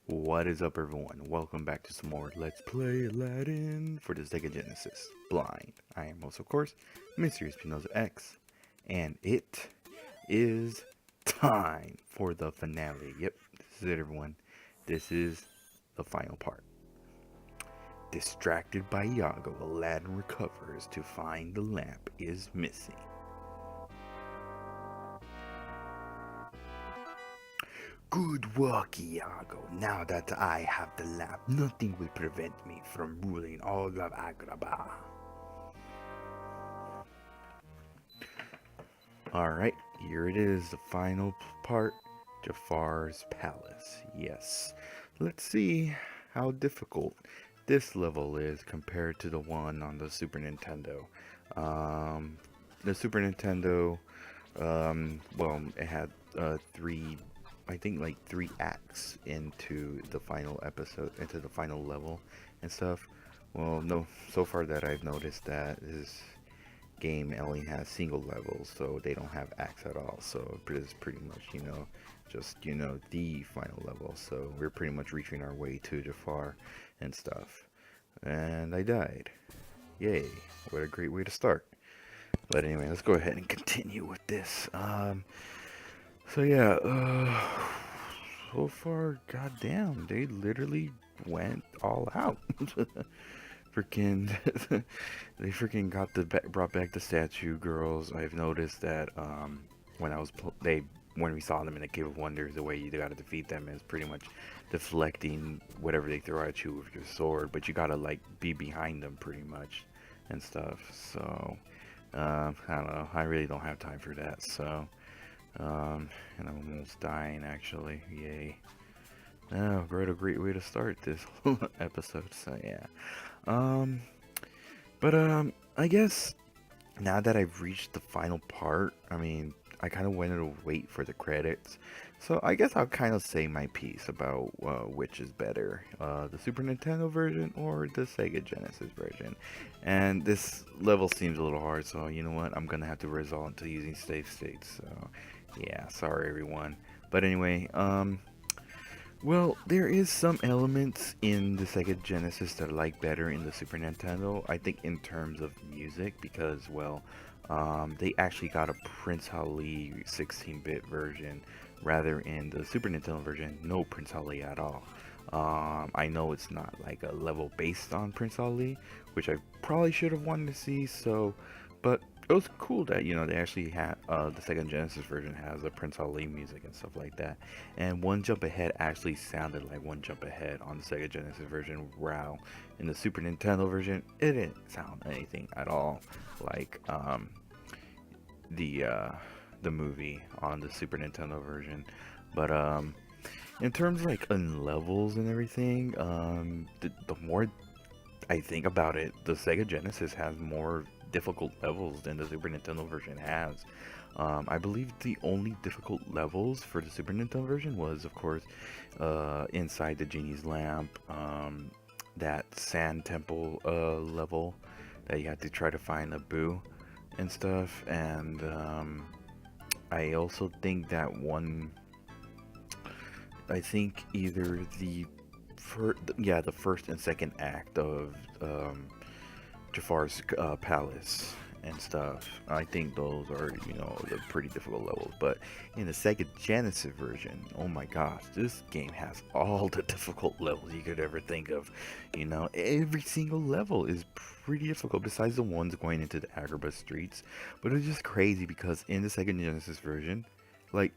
What is up, everyone? Welcome back to some more Let's Play Aladdin for the Sega Genesis Blind. I am most, of course, Mysterious Spinoza X, and it is time for the finale. Yep, this is it, everyone. This is the final part. Distracted by Iago, Aladdin recovers to find the lamp is missing. Good work, Iago. Now that I have the lamp, nothing will prevent me from ruling all of Agrabah. Alright, here it is, the final part, Jafar's Palace. Yes. Let's see how difficult this level is compared to the one on the Super Nintendo. The Super Nintendo, well, it had I think like three acts into the final episode, into the final level and stuff. Well, no, so far that I've noticed that this game only has single levels, so they don't have acts at all. So it's pretty much, just, the final level. So we're pretty much reaching our way to Jafar and stuff. And I died. Yay, what a great way to start. But anyway, let's go ahead and continue with this. So yeah, so far, goddamn, they literally went all out. Freaking, they freaking got brought back the statue girls. I've noticed that when when we saw them in the Cave of Wonders, the way you gotta defeat them is pretty much deflecting whatever they throw at you with your sword, but you gotta like be behind them pretty much and stuff. So I don't know. I really don't have time for that. So. And I'm almost dying actually. Yay. Oh, what a great way to start this episode. So yeah. Um, I guess now that I've reached the final part, I mean, I kind of wanted to wait for the credits. So I guess I'll kind of say my piece about which is better, the Super Nintendo version or the Sega Genesis version. And this level seems a little hard, so you know what? I'm gonna have to resort to using save states. So yeah, sorry everyone. But anyway, well, there is some elements in the Sega Genesis that I like better in the Super Nintendo. I think in terms of music, because well, they actually got a Prince Ali 16-bit version, rather in the Super Nintendo version, no Prince Ali at all. I know it's not like a level based on Prince Ali, which I probably should have wanted to see. So, but it was cool that they actually had the Sega Genesis version has a Prince Ali music and stuff like that. And One Jump Ahead actually sounded like One Jump Ahead on the Sega Genesis version. Wow, in the Super Nintendo version, it didn't sound anything at all like the uh, the movie on the Super Nintendo version. But in terms of like in levels and everything, the more I think about it, the Sega Genesis has more difficult levels than the Super Nintendo version has. I believe the only difficult levels for the Super Nintendo version was, of course, inside the genie's lamp, that sand temple level that you had to try to find a boo and stuff. And I also think that I think either the first and second act of Jafar's palace and stuff. I think those are, the pretty difficult levels. But in the Sega Genesis version, oh my gosh, this game has all the difficult levels you could ever think of. Every single level is pretty difficult besides the ones going into the Agrabah streets. But it's just crazy because in the Sega Genesis version, like,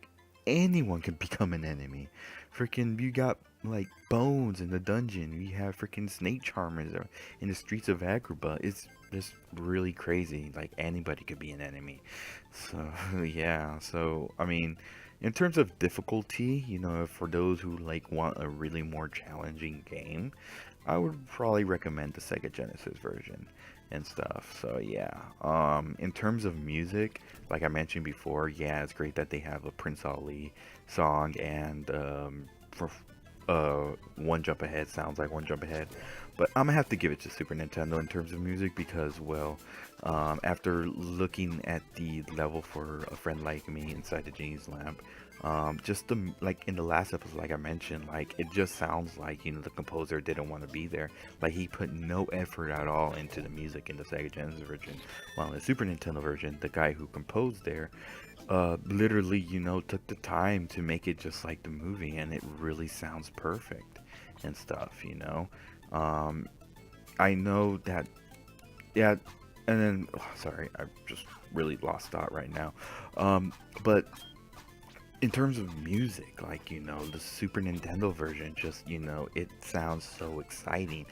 anyone can become an enemy. Freaking, you got like bones in the dungeon. You have freaking snake charmers in the streets of Agrabah. It's just really crazy. Like anybody could be an enemy. So yeah. So I mean, in terms of difficulty, for those who like want a really more challenging game, I would probably recommend the Sega Genesis version and stuff. So yeah. In terms of music, like I mentioned before, yeah, it's great that they have a Prince Ali song, and for One Jump Ahead sounds like One Jump Ahead. But I'm gonna have to give it to Super Nintendo in terms of music because, well, after looking at the level for A Friend Like Me inside the Genie's Lamp, Just the like in the last episode, like I mentioned, like it just sounds like the composer didn't want to be there. Like he put no effort at all into the music in the Sega Genesis version. While in the Super Nintendo version, the guy who composed there, literally, took the time to make it just like the movie, and it really sounds perfect and stuff. Um, I know that, yeah, and then, oh, sorry, I just really lost thought right now. But in terms of music, like, the Super Nintendo version, just, it sounds so exciting.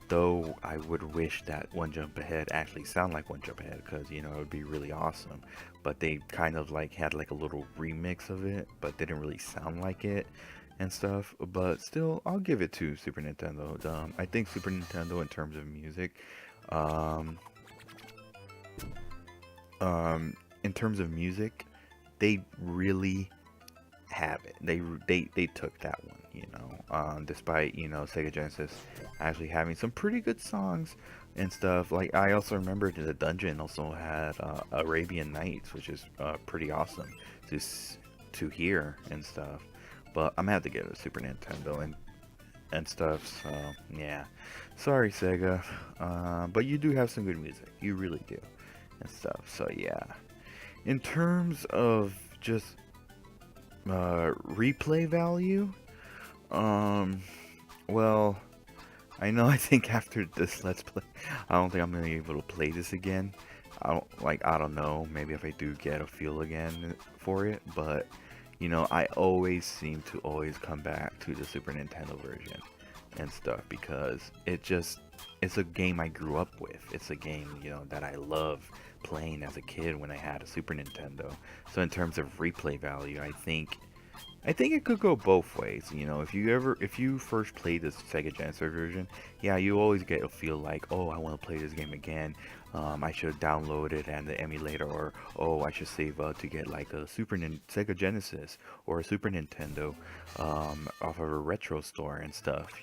Though I would wish that One Jump Ahead actually sound like One Jump Ahead, because, it would be really awesome. But they kind of like had like a little remix of it, but didn't really sound like it and stuff. But still, I'll give it to Super Nintendo. I think Super Nintendo, in terms of music, um, in terms of music, they really have it. They took that one. Despite Sega Genesis actually having some pretty good songs and stuff. Like I also remember the dungeon also had Arabian Nights, which is pretty awesome to hear and stuff. But I'm gonna have to give it a Super Nintendo and stuff. So yeah, sorry Sega, but you do have some good music. You really do and stuff. So yeah, in terms of just replay value, um, well, I think after this Let's Play, I don't think I'm gonna be able to play this again. I don't know, maybe if I do get a feel again for it, but, I always seem to always come back to the Super Nintendo version and stuff, because it's a game I grew up with. It's a game, that I love playing as a kid when I had a Super Nintendo. So in terms of replay value, I think it could go both ways. If you first played the Sega Genesis version, yeah, you always get a feel like, oh, I want to play this game again. I should download it and the emulator, or oh, I should save up to get like a Sega Genesis or a Super Nintendo off of a retro store and stuff.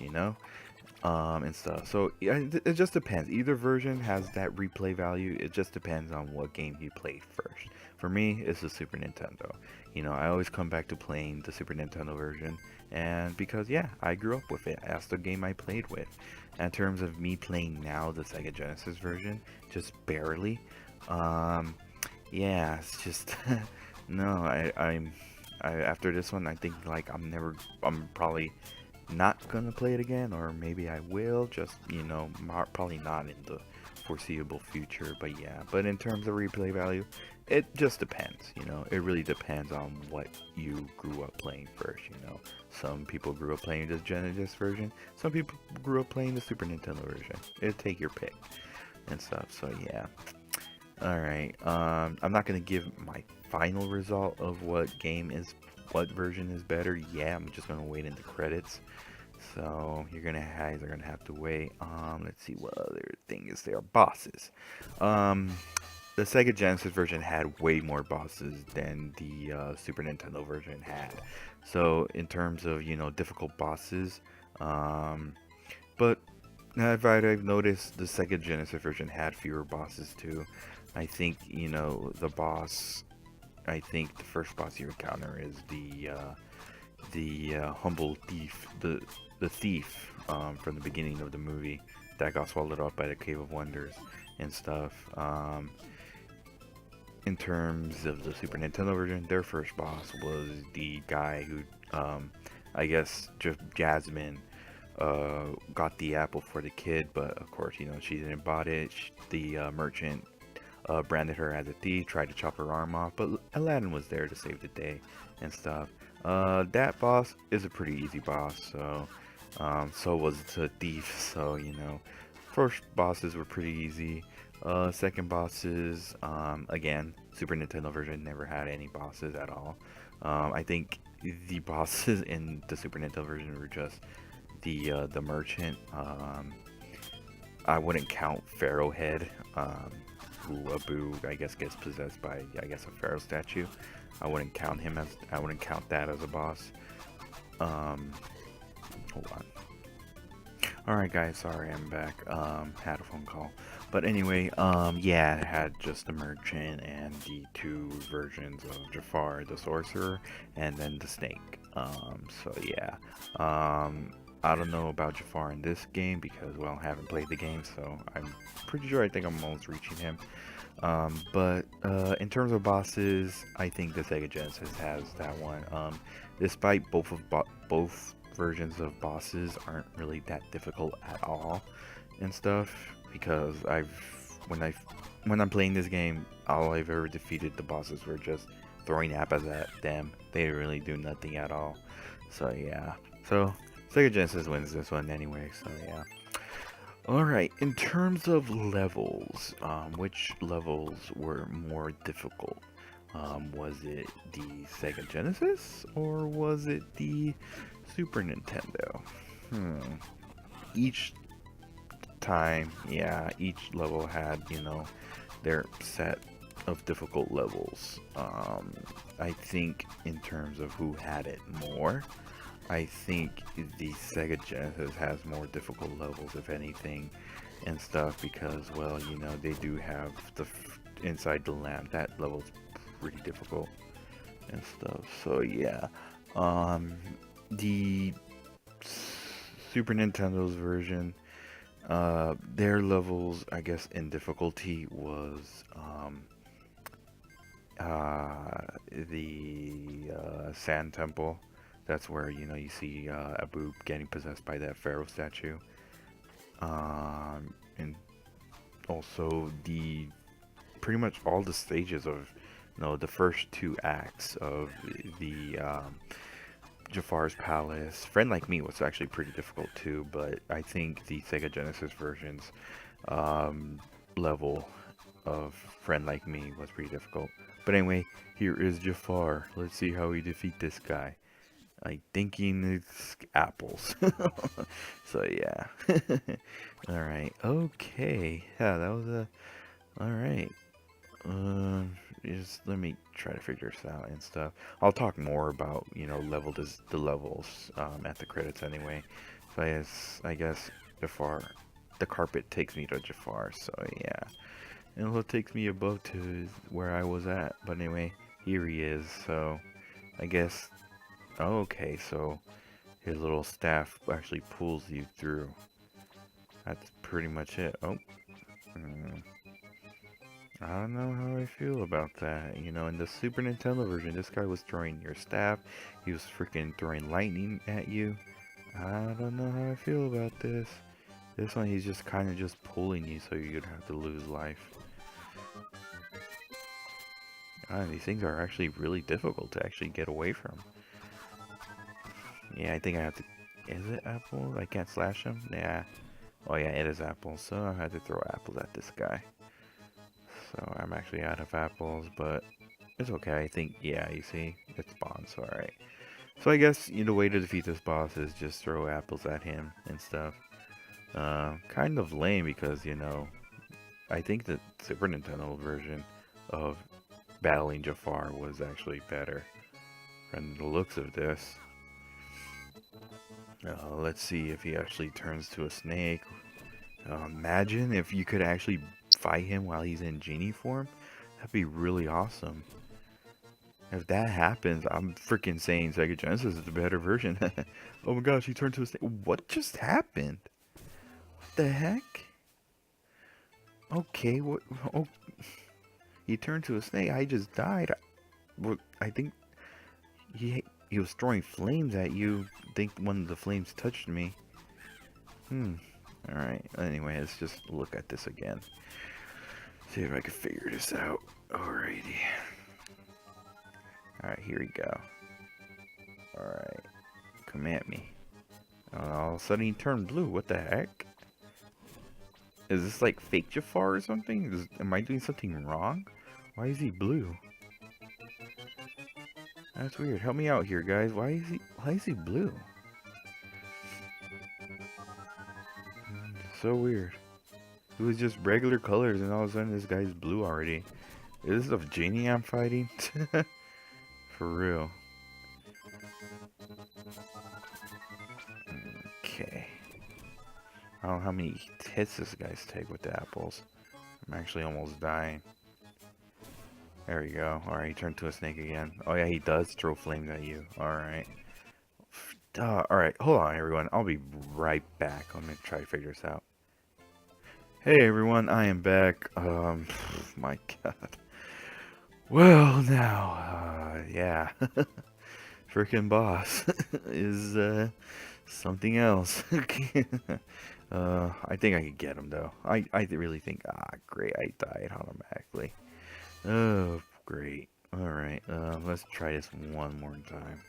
So yeah, it just depends. Either version has that replay value. It just depends on what game you played first. For me, it's the Super Nintendo. I always come back to playing the Super Nintendo version, and because yeah, I grew up with it. That's the game I played with. In terms of me playing now the Sega Genesis version, just barely. Yeah, it's just no. After this one, I think like I'm probably not gonna play it again, or maybe I will, just probably not in the foreseeable future. But yeah, but in terms of replay value, it just depends. It really depends on what you grew up playing first. Some people grew up playing the Genesis version, some people grew up playing the Super Nintendo version. It'll take your pick and stuff. So yeah, all right. I'm not gonna give my final result of what version is better. Yeah, I'm just gonna wait in the credits. So you guys are gonna have to wait. Let's see what other thing is there. Bosses. The Sega Genesis version had way more bosses than the Super Nintendo version had. So in terms of difficult bosses, but I've noticed the Sega Genesis version had fewer bosses too. I think I think the first boss you encounter is the humble thief, the thief from the beginning of the movie that got swallowed up by the Cave of Wonders and stuff. In terms of the Super Nintendo version, their first boss was the guy who, I guess, just Jasmine got the apple for the kid, but of course, she didn't bought it. The merchant branded her as a thief, tried to chop her arm off, but Aladdin was there to save the day and stuff. That boss is a pretty easy boss, so was the thief, so first bosses were pretty easy. Second bosses, again, Super Nintendo version never had any bosses at all. I think the bosses in the Super Nintendo version were just the merchant. I wouldn't count Pharaoh Head, who Abu, I guess, gets possessed by, I guess, a Pharaoh statue. I wouldn't count that as a boss. Hold on. Alright guys, sorry I'm back. Had a phone call. But anyway, yeah, I had just the merchant and the two versions of Jafar, the sorcerer, and then the snake. So yeah. I don't know about Jafar in this game because, well, I haven't played the game, so I'm pretty sure I think I'm almost reaching him. But in terms of bosses, I think the Sega Genesis has that one. Despite both versions of bosses aren't really that difficult at all and stuff, because when I'm playing this game, all I've ever defeated the bosses were just throwing apples at them. They really do nothing at all. So yeah. So Sega Genesis wins this one anyway. So yeah. Alright, in terms of levels, which levels were more difficult? Was it the Sega Genesis or was it the Super Nintendo? Hmm. Each time, yeah, each level had, their set of difficult levels. I think in terms of who had it more, I think the Sega Genesis has more difficult levels, if anything, and stuff, because, well, they do have the inside the lamp. That level's pretty difficult and stuff. So yeah, the Super Nintendo's version, their levels, I guess, in difficulty was the Sand Temple. That's where you see Abu getting possessed by that pharaoh statue, and also the pretty much all the stages of the first two acts of the Jafar's Palace. Friend Like Me was actually pretty difficult too, but I think the Sega Genesis version's um, level of Friend Like Me was pretty difficult. But anyway, here is Jafar. Let's see how we defeat this guy. I thinking it's apples. So yeah. Alright, okay. Yeah, that was a... Alright. Just let me try to figure this out and stuff. I'll talk more about, the levels at the credits anyway. So I guess Jafar, the carpet takes me to Jafar, so yeah. And it takes me above to where I was at. But anyway, here he is, so I guess... Oh, okay, so his little staff actually pulls you through. That's pretty much it. Oh. I don't know how I feel about that. In the Super Nintendo version, this guy was throwing your staff. He was freaking throwing lightning at you. I don't know how I feel about this. This one, he's just kind of just pulling you so you'd have to lose life. These things are actually really difficult to actually get away from. Yeah, I think I have to... Is it apple? I can't slash him? Yeah. Oh yeah, it is apples. So I had to throw apples at this guy. So I'm actually out of apples, but it's okay. I think, yeah, you see, it spawns, alright. So I guess the way to defeat this boss is just throw apples at him and stuff. Kind of lame because, I think the Super Nintendo version of battling Jafar was actually better from the looks of this. Let's see if he actually turns to a snake. Imagine if you could actually fight him while he's in genie form. That'd be really awesome. If that happens, I'm freaking saying Sega Genesis is the better version. Oh my gosh, he turned to a snake. What just happened? What the heck? Okay, what? Oh, he turned to a snake. I just died. I think he was throwing flames at you. I think one of the flames touched me. Alright, anyway, let's just look at this again. See if I can figure this out. Alrighty. Alright, here we go. Alright. Come at me. All of a sudden he turned blue. What the heck? Is this like fake Jafar or something? Am I doing something wrong? Why is he blue? That's weird. Help me out here, guys. Why is he blue? So weird. It was just regular colors and all of a sudden this guy's blue already. Is this a genie I'm fighting? For real. Okay. I don't know how many hits this guy's take with the apples. I'm actually almost dying. There we go. Alright, he turned to a snake again. Oh yeah, he does throw flames at you. Alright. Alright, hold on everyone. I'll be right back. Let me try to figure this out. Hey everyone, I am back. My god. Well now, yeah. Freaking boss is something else. I think I could get him though. I really think, great, I died automatically. Oh, great. Alright, let's try this one more time.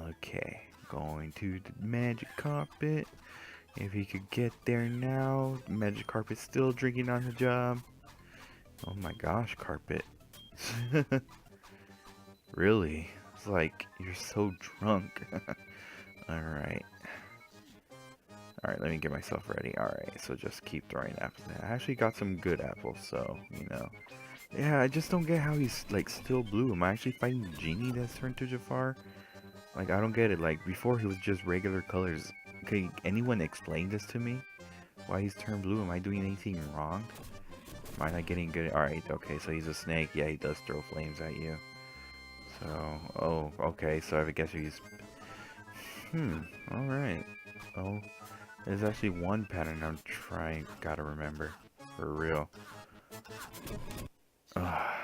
Okay, going to the magic carpet. If he could get there now. Magic carpet's still drinking on the job. Oh my gosh, carpet. Really? It's like, you're so drunk. Alright. Alright, let me get myself ready. Alright, so just keep throwing apples. I actually got some good apples, so, you know. Yeah, I just don't get how he's, like, still blue. Am I actually fighting the genie that's turned to Jafar? Like, I don't get it. Like, before he was just regular colors. Okay, anyone explain this to me? Why he's turned blue? Am I doing anything wrong? Am I not getting good? Alright, okay, so he's a snake. Yeah, he does throw flames at you. So, oh, okay, so I guess he's... alright. Oh, there's actually one pattern I'm gotta remember. For real. Alright,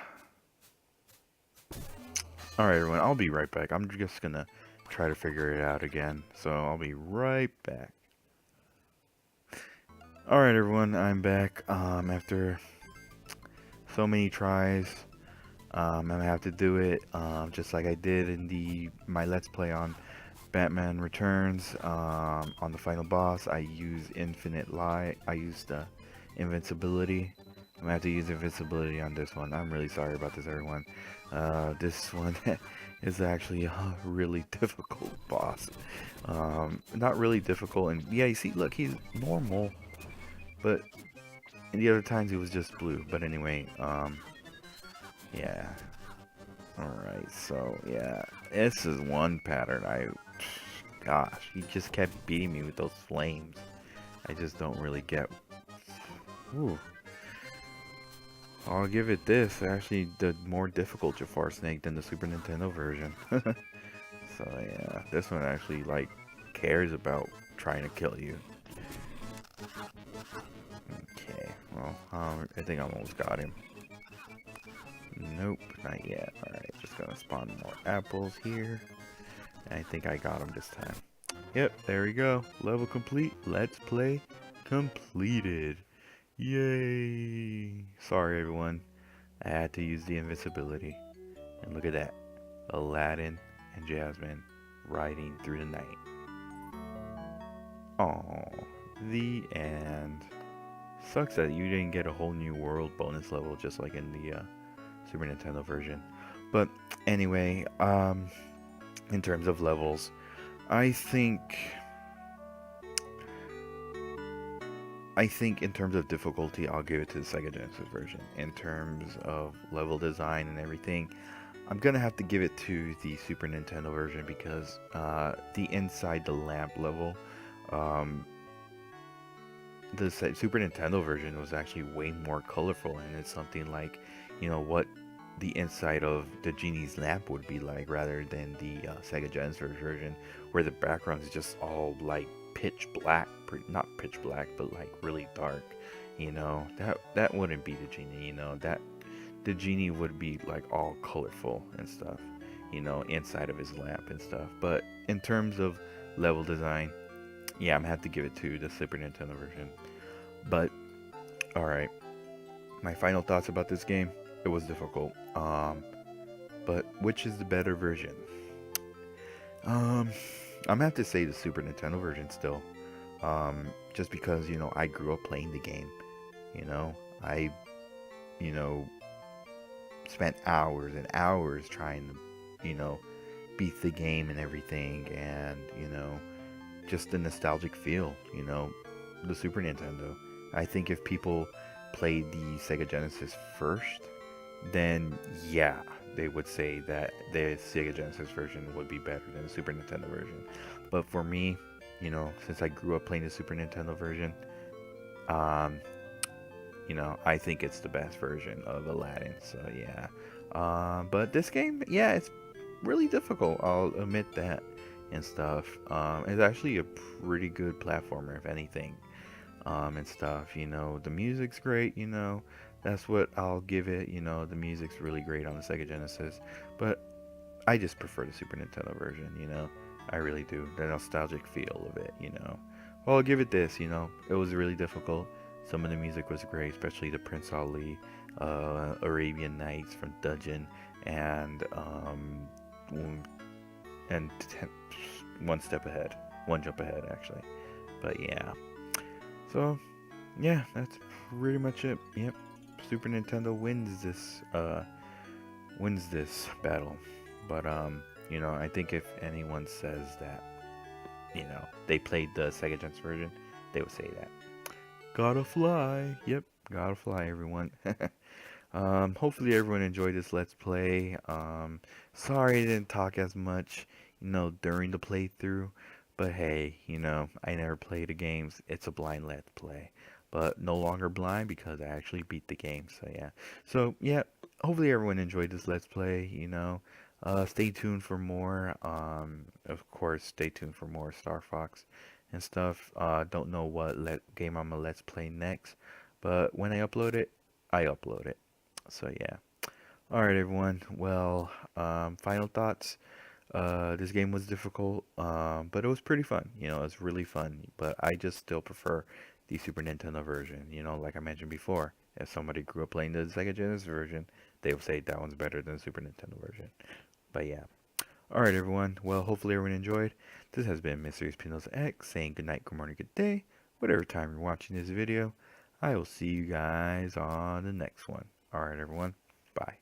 everyone, I'll be right back. I'm just gonna try to figure it out again. So, I'll be right back. Alright, everyone, I'm back. After so many tries. I'm gonna have to do it just like I did in my Let's Play on Batman Returns. On the final boss, I use infinite lie. I used invincibility. I'm gonna have to use invincibility on this one. I'm really sorry about this, everyone. This one is actually a really difficult boss. Not really difficult, and yeah, you see, look, he's normal, but in the other times he was just blue. But anyway, yeah. Alright, so yeah, this is one pattern. Gosh, he just kept beating me with those flames. I just don't really get. Ooh. I'll give it this. Actually, the more difficult Jafar Snake than the Super Nintendo version. So yeah, this one actually like cares about trying to kill you. Okay, well, I think I almost got him. Nope, not yet. Alright, just gonna spawn more apples here. I think I got him this time. Yep, there we go. Level complete. Let's play completed. Yay! Sorry, everyone. I had to use the invincibility. And look at that. Aladdin and Jasmine riding through the night. Oh, the end. Sucks that you didn't get a whole new world bonus level just like in the Super Nintendo version. But anyway, in terms of levels, I think in terms of difficulty, I'll give it to the Sega Genesis version. In terms of level design and everything, I'm gonna have to give it to the Super Nintendo version because the inside the lamp level, the Super Nintendo version was actually way more colorful, and it's something like, you know, what the inside of the genie's lamp would be like, rather than the Sega Genesis version, where the background is just all like pitch black, not pitch black, but like really dark. You know, that wouldn't be the genie. You know, that the genie would be like all colorful and stuff, you know, inside of his lamp and stuff. But in terms of level design, yeah, I'm gonna have to give it to the Super Nintendo version. But alright, my final thoughts about this game: it was difficult, but which is the better version? I'm gonna have to say the Super Nintendo version still, just because, you know, I grew up playing the game. You know, I spent hours and hours trying to, you know, beat the game and everything, and, you know, just the nostalgic feel, you know, the Super Nintendo. I think if people played the Sega Genesis first, then yeah, they would say that the Sega Genesis version would be better than the Super Nintendo version. But for me, since I grew up playing the Super Nintendo version, um, I think it's the best version of Aladdin. So yeah. But this game, yeah, it's really difficult. I'll admit that and stuff. It's actually a pretty good platformer, if anything, and stuff. The music's great. That's what I'll give it. The music's really great on the Sega Genesis, but I just prefer the Super Nintendo version. I really do. The nostalgic feel of it. Well, I'll give it this. It was really difficult. Some of the music was great, especially the Prince Ali, Arabian Nights from Dungeon, and um, and one step ahead, one jump ahead actually. But yeah, so yeah, that's pretty much it. Yep, Super Nintendo wins this battle. But I think if anyone says that they played the Sega Genesis version, they would say that. Gotta fly. Yep, gotta fly, everyone. Hopefully everyone enjoyed this Let's Play. Sorry I didn't talk as much, during the playthrough. But hey, I never play the games. It's a blind Let's Play. But no longer blind because I actually beat the game. So yeah. So yeah, hopefully everyone enjoyed this Let's Play. Stay tuned for more. Of course, stay tuned for more Star Fox and stuff. Don't know what game I'm gonna Let's Play next. But when I upload it, I upload it. So yeah. All right, everyone. Well, final thoughts. This game was difficult, but it was pretty fun. It was really fun. But I just still prefer the Super Nintendo version. Like I mentioned before, if somebody grew up playing the Sega Genesis version, they would say that one's better than the Super Nintendo version. But yeah. All right, everyone. Well, hopefully everyone enjoyed. This has been Mysteries Pinos X saying good night, good morning, good day, whatever time you're watching this video. I will see you guys on the next one. All right, everyone. Bye.